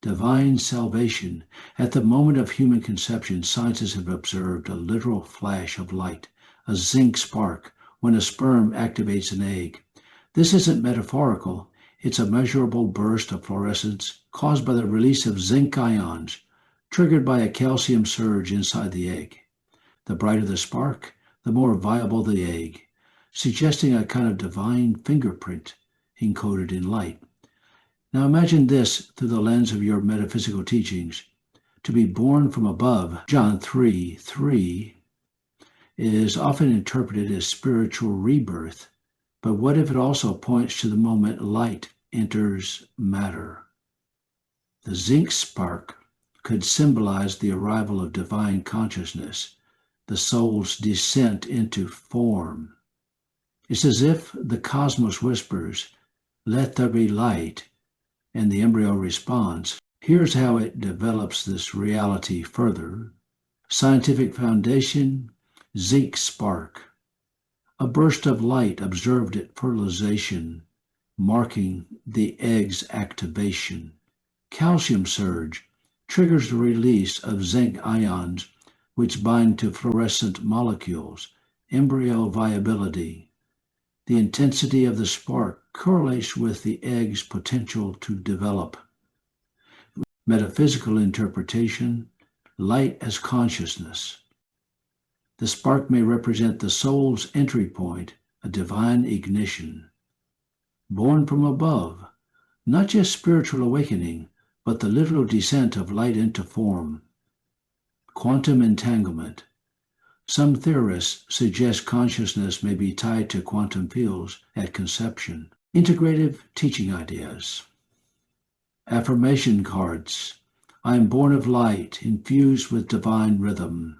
divine salvation. At the moment of human conception, scientists have observed a literal flash of light, a zinc spark, when a sperm activates an egg. This isn't metaphorical. It's a measurable burst of fluorescence caused by the release of zinc ions, triggered by a calcium surge inside the egg. The brighter the spark, the more viable the egg, suggesting a kind of divine fingerprint encoded in light. Now imagine this through the lens of your metaphysical teachings. To be born from above, John 3:3, is often interpreted as spiritual rebirth. But what if it also points to the moment light enters matter? The zinc spark could symbolize the arrival of divine consciousness, the soul's descent into form. It's as if the cosmos whispers, "Let there be light," and the embryo responds. Here's how it develops this reality further. Scientific foundation, zinc spark. A burst of light observed at fertilization, marking the egg's activation. Calcium surge triggers the release of zinc ions, which bind to fluorescent molecules. Embryo viability. The intensity of the spark correlates with the egg's potential to develop. Metaphysical interpretation, light as consciousness. The spark may represent the soul's entry point, a divine ignition. Born from above, not just spiritual awakening, but the literal descent of light into form. Quantum entanglement. Some theorists suggest consciousness may be tied to quantum fields at conception. Integrative teaching ideas. Affirmation cards. I am born of light, infused with divine rhythm.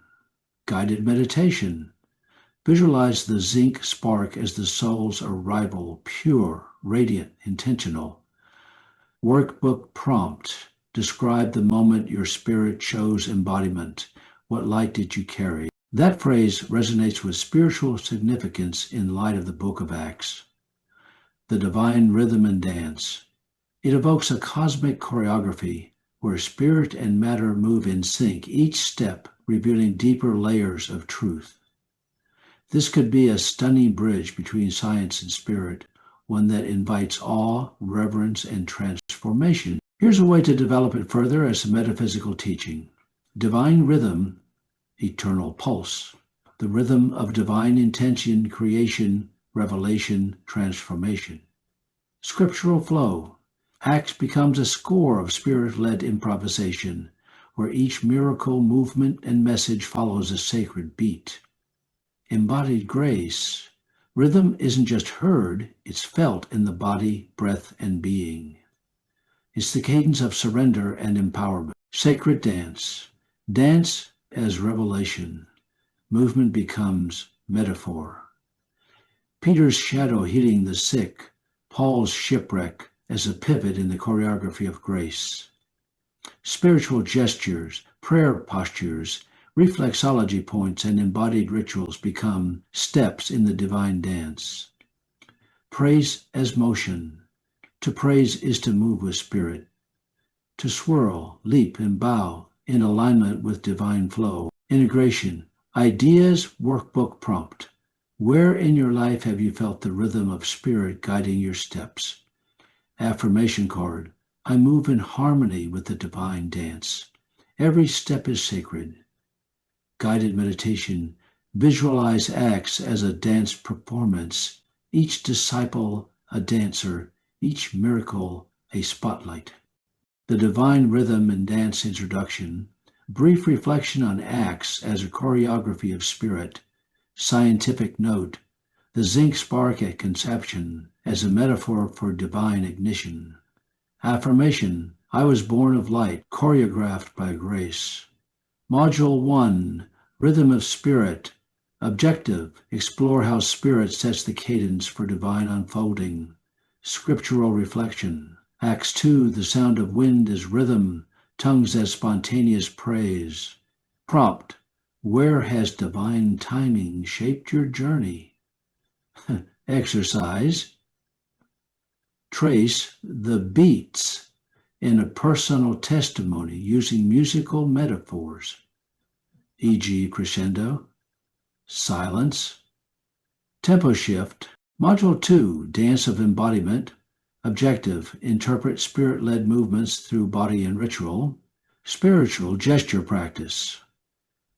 Guided meditation. Visualize the zinc spark as the soul's arrival, pure, radiant, intentional. Workbook prompt. Describe the moment your spirit chose embodiment. What light did you carry? That phrase resonates with spiritual significance in light of the Book of Acts. The divine rhythm and dance. It evokes a cosmic choreography where spirit and matter move in sync, each step revealing deeper layers of truth. This could be a stunning bridge between science and spirit, one that invites awe, reverence, and transformation. Here's a way to develop it further as a metaphysical teaching. Divine rhythm, eternal pulse. The rhythm of divine intention, creation, revelation, transformation. Scriptural flow. Acts becomes a score of spirit-led improvisation, where each miracle, movement, and message follows a sacred beat. Embodied grace. Rhythm isn't just heard, it's felt in the body, breath, and being. It's the cadence of surrender and empowerment. Sacred dance. Dance as revelation. Movement becomes metaphor. Peter's shadow healing the sick. Paul's shipwreck as a pivot in the choreography of grace. Spiritual gestures, prayer postures, reflexology points, and embodied rituals become steps in the divine dance. Praise as motion. To praise is to move with spirit. To swirl, leap, and bow in alignment with divine flow. Integration. Ideas workbook prompt. Where in your life have you felt the rhythm of spirit guiding your steps? Affirmation card. I move in harmony with the divine dance. Every step is sacred. Guided meditation. Visualize Acts as a dance performance. Each disciple a dancer. Each miracle a spotlight. The divine rhythm and dance introduction. Brief reflection on Acts as a choreography of spirit. Scientific note. The zinc spark at conception as a metaphor for divine ignition. Affirmation. I was born of light, choreographed by grace. Module 1. Rhythm of Spirit. Objective. Explore how Spirit sets the cadence for divine unfolding. Scriptural reflection. Acts 2. The sound of wind as rhythm, tongues as spontaneous praise. Prompt. Where has divine timing shaped your journey? Exercise. Trace the beats. in a personal testimony using musical metaphors, e.g. crescendo, silence, tempo shift. Module 2, Dance of Embodiment. Objective, interpret spirit-led movements through body and ritual. Spiritual gesture practice.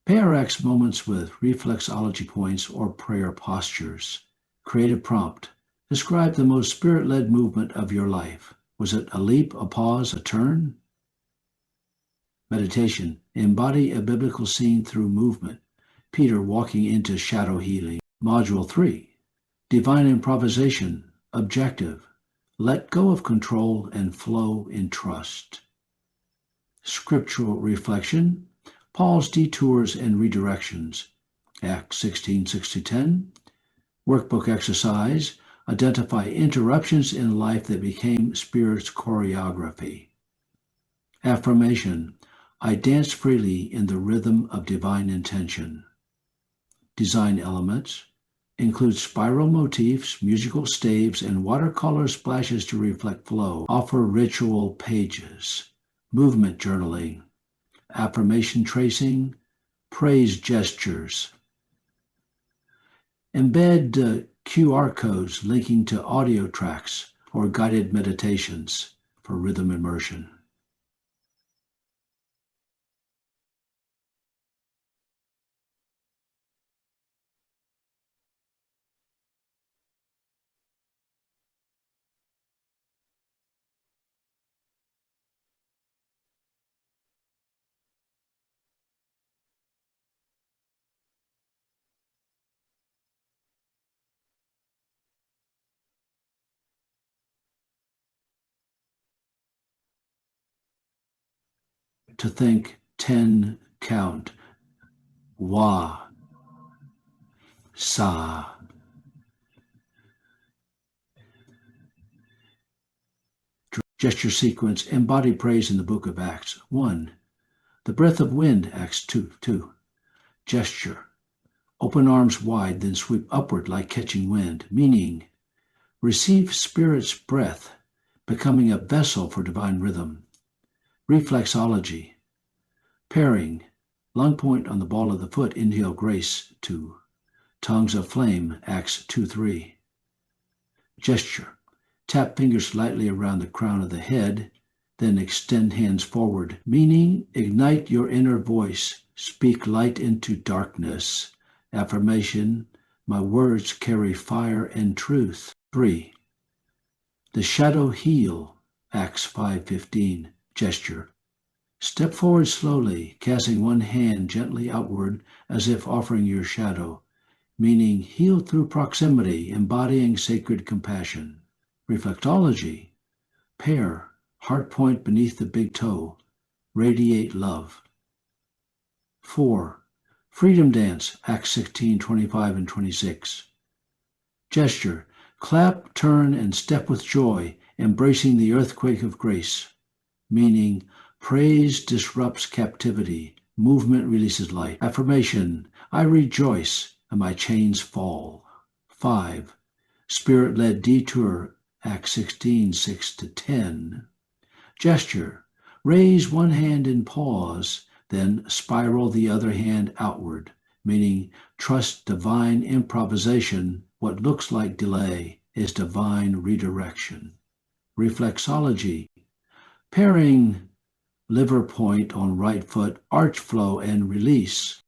PRX moments with reflexology points or prayer postures. Creative prompt. Describe the most spirit-led movement of your life. Was it a leap, a pause, a turn? Meditation. Embody a biblical scene through movement. Peter walking into shadow healing. Module 3. Divine improvisation. Objective. Let go of control and flow in trust. Scriptural reflection. Paul's detours and redirections. Acts 16:6-10. Workbook exercise. Identify interruptions in life that became Spirit's choreography. Affirmation. I dance freely in the rhythm of divine intention. Design elements. Include spiral motifs, musical staves, and watercolor splashes to reflect flow. Offer ritual pages. Movement journaling. Affirmation tracing. Praise gestures. Embed QR codes linking to audio tracks or guided meditations for rhythm immersion. To think 10 count. Wa, sa. Gesture sequence. Embody praise in the book of Acts. 1. The breath of wind, Acts 2. Gesture. Open arms wide, then sweep upward like catching wind. Meaning, receive Spirit's breath, becoming a vessel for divine rhythm. Reflexology. Pairing. Lung point on the ball of the foot, inhale grace 2. Tongues of flame, Acts 2:3. Gesture. Tap fingers lightly around the crown of the head, then extend hands forward, meaning ignite your inner voice, speak light into darkness. Affirmation, my words carry fire and truth. 3. The shadow heal, Acts 5:15. Gesture. Step forward slowly, casting one hand gently outward as if offering your shadow, meaning heal through proximity, embodying sacred compassion. Reflectology. Pair, heart point beneath the big toe, radiate love. 4. Freedom dance, Acts 16:25 and 26. Gesture. Clap, turn, and step with joy, embracing the earthquake of grace, meaning praise disrupts captivity, movement releases light. Affirmation, I rejoice and my chains fall. 5. Spirit-led detour, Acts 16:6-10. Gesture, raise one hand in pause, then spiral the other hand outward, meaning trust divine improvisation. What looks like delay is divine redirection. Reflexology, pairing liver point on right foot, arch flow and release.